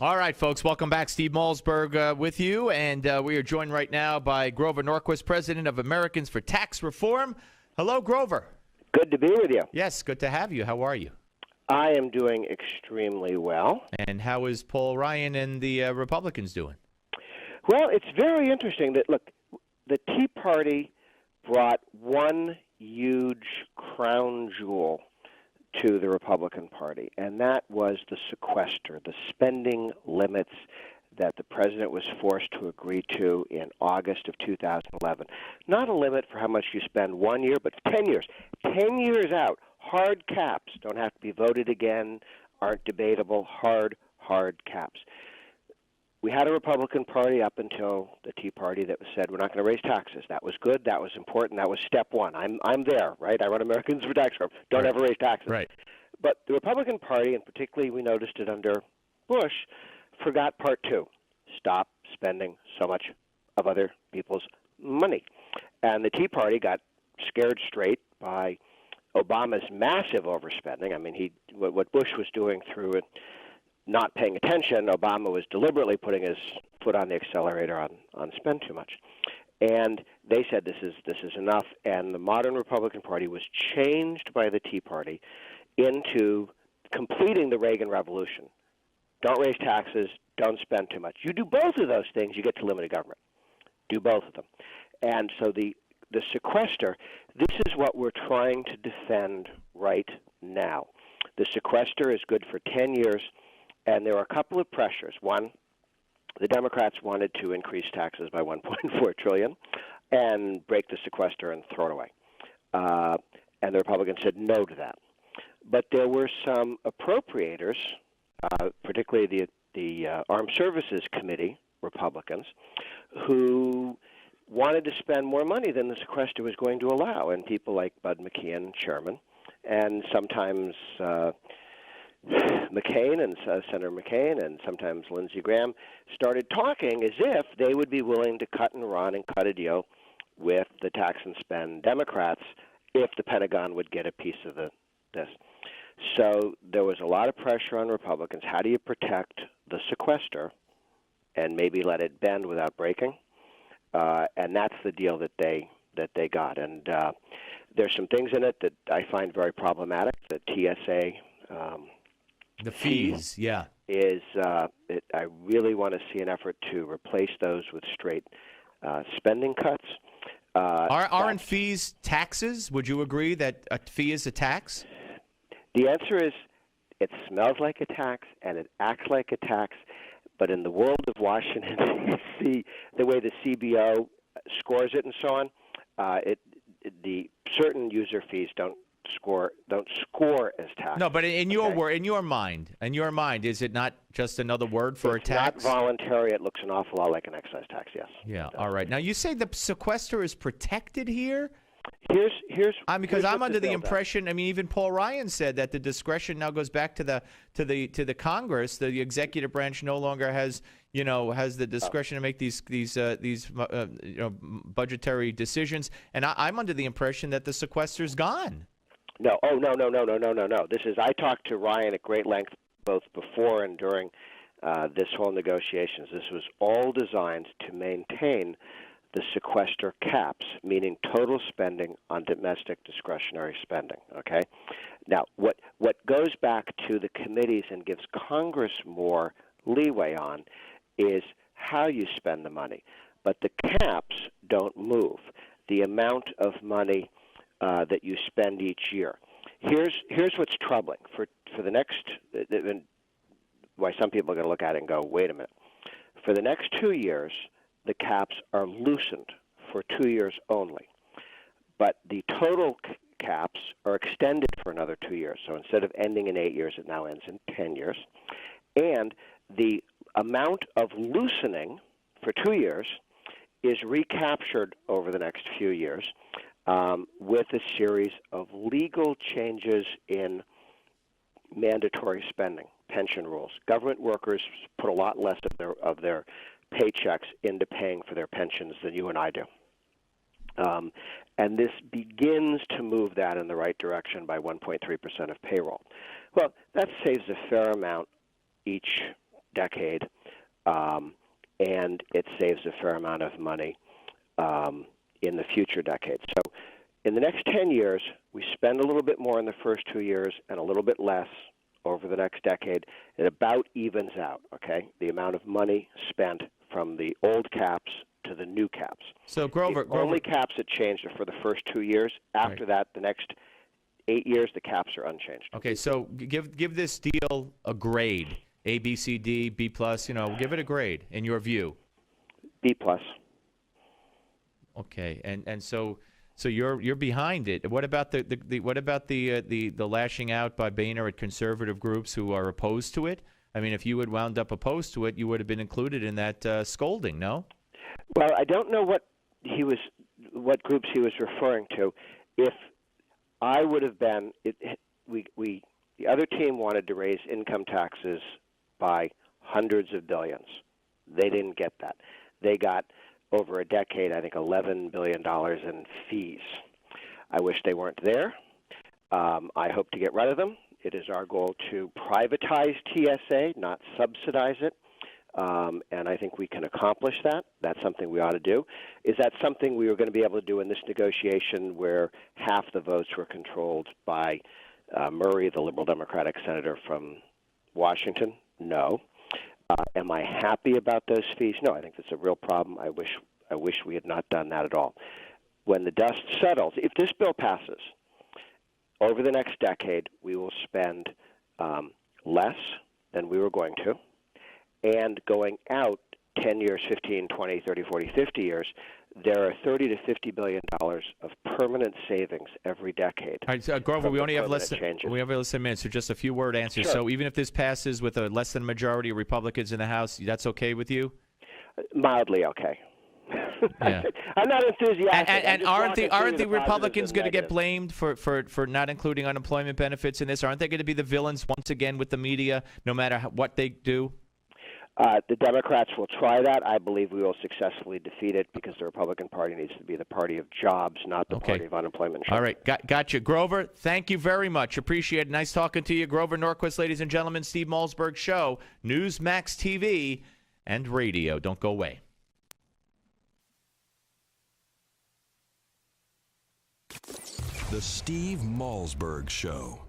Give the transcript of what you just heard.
All right, folks, welcome back. Steve Malzberg with you, and we are joined right now by Grover Norquist, president of Americans for Tax Reform. Hello, Grover. Good to be with you. Yes, good to have you. How are you? I am doing extremely well. And how is Paul Ryan and the Republicans doing? Well, it's very interesting that, look, the Tea Party brought one huge crown jewel to the Republican Party, and that was the sequester, the spending limits that the president was forced to agree to in August of 2011. Not a limit for how much you spend 1 year, but 10 years. 10 years out, hard caps, don't have to be voted again, aren't debatable, hard caps. We had a Republican Party up until the Tea Party that said we're not going to raise taxes. That was good. That was important. That was step one. I'm there, right? I run Americans for Tax Reform. Don't ever raise taxes. Right. But the Republican Party, and particularly we noticed it under Bush, forgot part two. Stop spending so much of other people's money. And the Tea Party got scared straight by Obama's massive overspending. I mean, what Bush was doing through it, not paying attention, Obama was deliberately putting his foot on the accelerator on spend too much. And they said this is enough, and the modern Republican Party was changed by the Tea Party into completing the Reagan Revolution. Don't raise taxes, don't spend too much. You do both of those things, you get to limited government. Do both of them. And so the sequester, this is what we're trying to defend right now. The sequester is good for 10 years. And there are a couple of pressures. One, the Democrats wanted to increase taxes by $1.4 trillion and break the sequester and throw it away. And the Republicans said no to that. But there were some appropriators, particularly the Armed Services Committee Republicans, who wanted to spend more money than the sequester was going to allow. And people like Bud McKeon, chairman, and sometimes McCain and Senator McCain and sometimes Lindsey Graham started talking as if they would be willing to cut and run and cut a deal with the tax and spend Democrats if the Pentagon would get a piece of this. So there was a lot of pressure on Republicans. How do you protect the sequester and maybe let it bend without breaking? And that's the deal that they got. And there's some things in it that I find very problematic. The TSA. The fees, yeah. I really want to see an effort to replace those with straight spending cuts. Aren't fees taxes? Would you agree that a fee is a tax? The answer is it smells like a tax and it acts like a tax, but in the world of Washington, D.C., the way the CBO scores it and so on, the certain user fees don't score as tax. No, but in your mind, is it not just another word for a tax? It's not voluntary. It looks an awful lot like an excise tax. Yes. Yeah. All right. Now you say the sequester is protected here. Because I'm under the impression. I mean, even Paul Ryan said that the discretion now goes back to the Congress. The executive branch no longer has the discretion to make these budgetary decisions. And I'm under the impression that the sequester's gone. No. Oh, no. I talked to Ryan at great length both before and during this whole negotiations. This was all designed to maintain the sequester caps, meaning total spending on domestic discretionary spending, okay? Now, what goes back to the committees and gives Congress more leeway on is how you spend the money. But the caps don't move. The amount of money that you spend each year. Here's what's troubling for the next. Why some people are going to look at it and go, wait a minute. For the next 2 years, the caps are loosened for 2 years only, but the total caps are extended for another 2 years. So instead of ending in 8 years, it now ends in 10 years, and the amount of loosening for 2 years is recaptured over the next few years. With a series of legal changes in mandatory spending, pension rules. Government workers put a lot less of their paychecks into paying for their pensions than you and I do. And this begins to move that in the right direction by 1.3% of payroll. Well, that saves a fair amount each decade, and it saves a fair amount of money in the future decades. So in the next 10 years, we spend a little bit more in the first 2 years and a little bit less over the next decade. It about evens out, okay, the amount of money spent from the old caps to the new caps. So, Grover, the only caps that changed are for the first 2 years. After that, the next 8 years, the caps are unchanged. Okay, so give this deal a grade. A, B, C, D, B+, give it a grade in your view. B+. Okay, and so you're behind it. What about the lashing out by Boehner at conservative groups who are opposed to it? I mean, if you had wound up opposed to it, you would have been included in that scolding, no? Well, I don't know what groups he was referring to. If I would have been, the other team wanted to raise income taxes by hundreds of billions. They didn't get that. They got, over a decade, I think $11 billion in fees. I wish they weren't there. I hope to get rid of them. It is our goal to privatize TSA, not subsidize it. And I think we can accomplish that. That's something we ought to do. Is that something we were going to be able to do in this negotiation where half the votes were controlled by Murray, the liberal Democratic senator from Washington? No. Am I happy about those fees? No, I think that's a real problem. I wish we had not done that at all. When the dust settles, if this bill passes, over the next decade, we will spend less than we were going to. And going out 10 years, 15, 20, 30, 40, 50 years, there are $30 to $50 billion of permanent savings every decade. All right, so Grover, we only have less than minutes, so just a few word answers. Sure. So even if this passes with a less than majority of Republicans in the House, that's okay with you? Mildly okay. Yeah. I'm not enthusiastic. And aren't the Republicans going to get blamed for not including unemployment benefits in this? Aren't they going to be the villains once again with the media, no matter what they do? The Democrats will try that. I believe we will successfully defeat it because the Republican Party needs to be the party of jobs, not the party of unemployment. All right. Got you. Grover, thank you very much. Appreciate it. Nice talking to you. Grover Norquist, ladies and gentlemen, Steve Malzberg Show, Newsmax TV and radio. Don't go away. The Steve Malzberg Show.